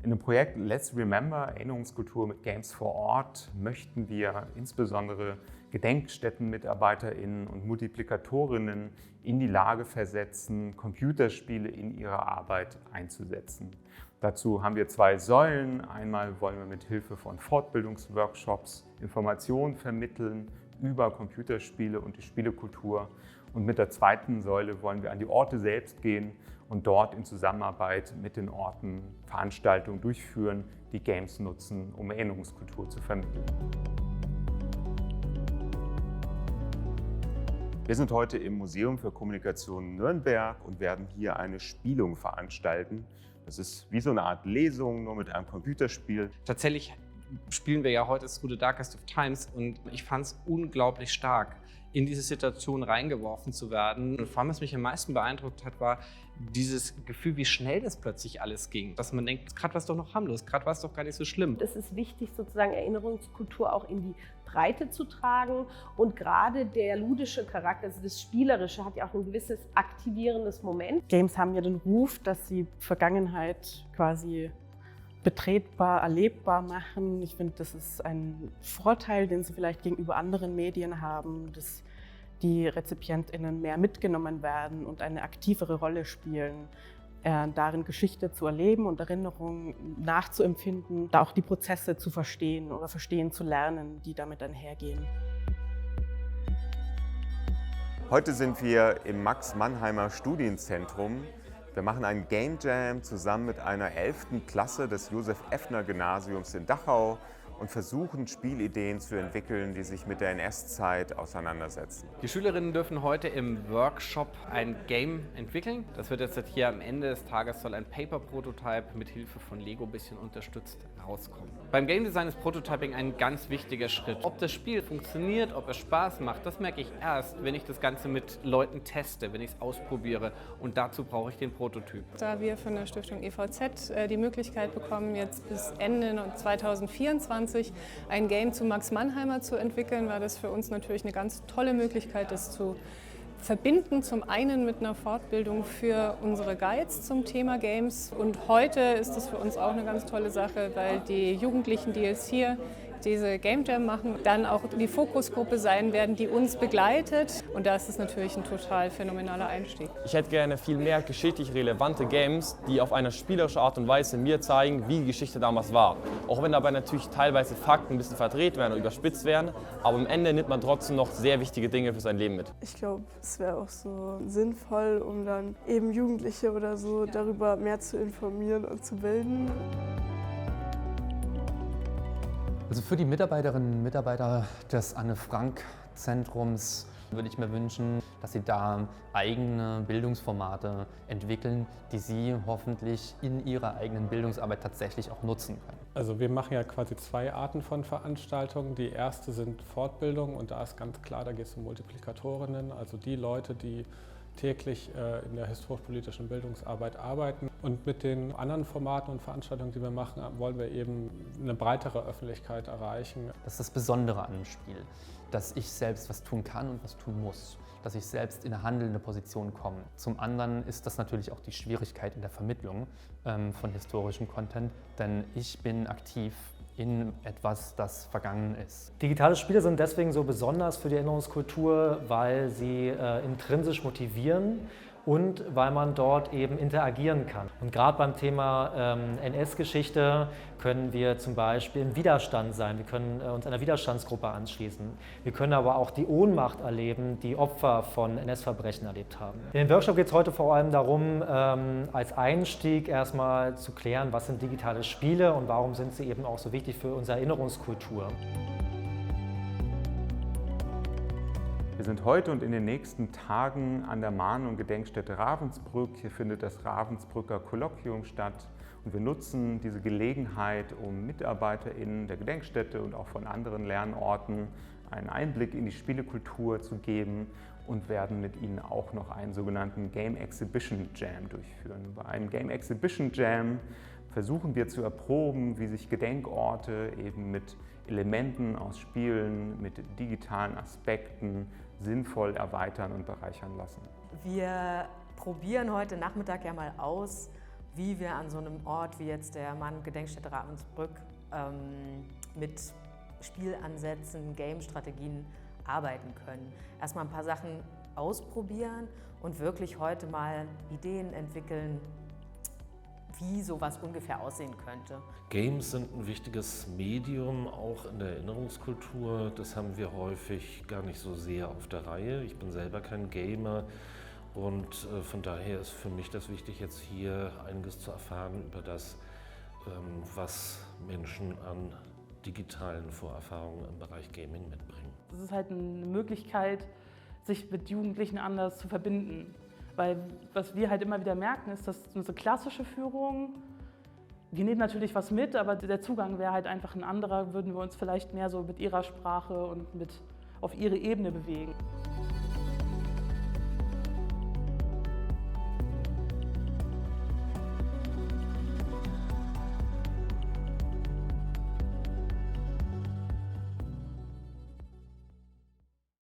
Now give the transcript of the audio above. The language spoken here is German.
In dem Projekt Let's Remember, Erinnerungskultur mit Games vor Ort, möchten wir insbesondere GedenkstättenmitarbeiterInnen und Multiplikatorinnen in die Lage versetzen, Computerspiele in ihrer Arbeit einzusetzen. Dazu haben wir 2 Säulen. Einmal wollen wir mit Hilfe von Fortbildungsworkshops Informationen vermitteln über Computerspiele und die Spielekultur. Und mit der zweiten Säule wollen wir an die Orte selbst gehen und dort in Zusammenarbeit mit den Orten Veranstaltungen durchführen, die Games nutzen, um Erinnerungskultur zu vermitteln. Wir sind heute im Museum für Kommunikation Nürnberg und werden hier eine Spielung veranstalten. Das ist wie so eine Art Lesung, nur mit einem Computerspiel. Tatsächlich spielen wir ja heute Through the Darkest of Times und ich fand es unglaublich stark, in diese Situation reingeworfen zu werden. Und vor allem, was mich am meisten beeindruckt hat, war dieses Gefühl, wie schnell das plötzlich alles ging. Dass man denkt, gerade war es doch noch harmlos, gerade war es doch gar nicht so schlimm. Es ist wichtig, sozusagen Erinnerungskultur auch in die Breite zu tragen. Und gerade der ludische Charakter, also das Spielerische, hat ja auch ein gewisses aktivierendes Moment. Games haben ja den Ruf, dass sie Vergangenheit quasi betretbar, erlebbar machen. Ich finde, das ist ein Vorteil, den sie vielleicht gegenüber anderen Medien haben, dass die RezipientInnen mehr mitgenommen werden und eine aktivere Rolle spielen, darin Geschichte zu erleben und Erinnerungen nachzuempfinden, da auch die Prozesse zu verstehen oder verstehen zu lernen, die damit einhergehen. Heute sind wir im Max-Mannheimer Studienzentrum. Wir machen einen Game Jam zusammen mit einer 11. Klasse des Josef-Effner-Gymnasiums in Dachau und versuchen, Spielideen zu entwickeln, die sich mit der NS-Zeit auseinandersetzen. Die Schülerinnen dürfen heute im Workshop ein Game entwickeln. Das wird jetzt hier am Ende des Tages, soll ein Paper-Prototype mit Hilfe von Lego ein bisschen unterstützt rauskommen. Beim Game Design ist Prototyping ein ganz wichtiger Schritt. Ob das Spiel funktioniert, ob es Spaß macht, das merke ich erst, wenn ich das Ganze mit Leuten teste, wenn ich es ausprobiere. Und dazu brauche ich den Prototyp. Da wir von der Stiftung EVZ die Möglichkeit bekommen, jetzt bis Ende 2024 ein Game zu Max Mannheimer zu entwickeln, war das für uns natürlich eine ganz tolle Möglichkeit, das zu verbinden. Zum einen mit einer Fortbildung für unsere Guides zum Thema Games. Und heute ist das für uns auch eine ganz tolle Sache, weil die Jugendlichen, die jetzt hier diese Game Jam machen, dann auch die Fokusgruppe sein werden, die uns begleitet. Und da ist es natürlich ein total phänomenaler Einstieg. Ich hätte gerne viel mehr geschichtlich relevante Games, die auf eine spielerische Art und Weise mir zeigen, wie die Geschichte damals war. Auch wenn dabei natürlich teilweise Fakten ein bisschen verdreht werden oder überspitzt werden, aber am Ende nimmt man trotzdem noch sehr wichtige Dinge für sein Leben mit. Ich glaube, es wäre auch so sinnvoll, um dann eben Jugendliche oder so darüber mehr zu informieren und zu bilden. Also für die Mitarbeiterinnen und Mitarbeiter des Anne-Frank-Zentrums würde ich mir wünschen, dass sie da eigene Bildungsformate entwickeln, die sie hoffentlich in ihrer eigenen Bildungsarbeit tatsächlich auch nutzen können. Also wir machen ja quasi 2 Arten von Veranstaltungen. Die erste sind Fortbildung und da ist ganz klar, da geht es um Multiplikatorinnen, also die Leute, die täglich in der historisch-politischen Bildungsarbeit arbeiten. Und mit den anderen Formaten und Veranstaltungen, die wir machen, wollen wir eben eine breitere Öffentlichkeit erreichen. Das ist das Besondere an dem Spiel, dass ich selbst was tun kann und was tun muss, dass ich selbst in eine handelnde Position komme. Zum anderen ist das natürlich auch die Schwierigkeit in der Vermittlung von historischem Content, denn ich bin aktiv in etwas, das vergangen ist. Digitale Spiele sind deswegen so besonders für die Erinnerungskultur, weil sie intrinsisch motivieren und weil man dort eben interagieren kann. Und gerade beim Thema NS-Geschichte können wir zum Beispiel im Widerstand sein. Wir können uns einer Widerstandsgruppe anschließen. Wir können aber auch die Ohnmacht erleben, die Opfer von NS-Verbrechen erlebt haben. In dem Workshop geht es heute vor allem darum, als Einstieg erstmal zu klären, was sind digitale Spiele und warum sind sie eben auch so wichtig für unsere Erinnerungskultur. Wir sind heute und in den nächsten Tagen an der Mahn- und Gedenkstätte Ravensbrück. Hier findet das Ravensbrücker Kolloquium statt. Und wir nutzen diese Gelegenheit, um MitarbeiterInnen der Gedenkstätte und auch von anderen Lernorten einen Einblick in die Spielekultur zu geben und werden mit ihnen auch noch einen sogenannten Game Exhibition Jam durchführen. Bei einem Game Exhibition Jam versuchen wir zu erproben, wie sich Gedenkorte eben mit Elementen aus Spielen, mit digitalen Aspekten sinnvoll erweitern und bereichern lassen. Wir probieren heute Nachmittag ja mal aus, wie wir an so einem Ort wie jetzt der Mahn-Gedenkstätte Ravensbrück mit Spielansätzen, Game-Strategien arbeiten können. Erstmal ein paar Sachen ausprobieren und wirklich heute mal Ideen entwickeln, wie sowas ungefähr aussehen könnte. Games sind ein wichtiges Medium, auch in der Erinnerungskultur. Das haben wir häufig gar nicht so sehr auf der Reihe. Ich bin selber kein Gamer und von daher ist für mich das wichtig, jetzt hier einiges zu erfahren über das, was Menschen an digitalen Vorerfahrungen im Bereich Gaming mitbringen. Es ist halt eine Möglichkeit, sich mit Jugendlichen anders zu verbinden. Weil was wir halt immer wieder merken, ist, dass unsere klassische Führung, wir nehmen natürlich was mit, aber der Zugang wäre halt einfach ein anderer, würden wir uns vielleicht mehr so mit ihrer Sprache und mit auf ihre Ebene bewegen.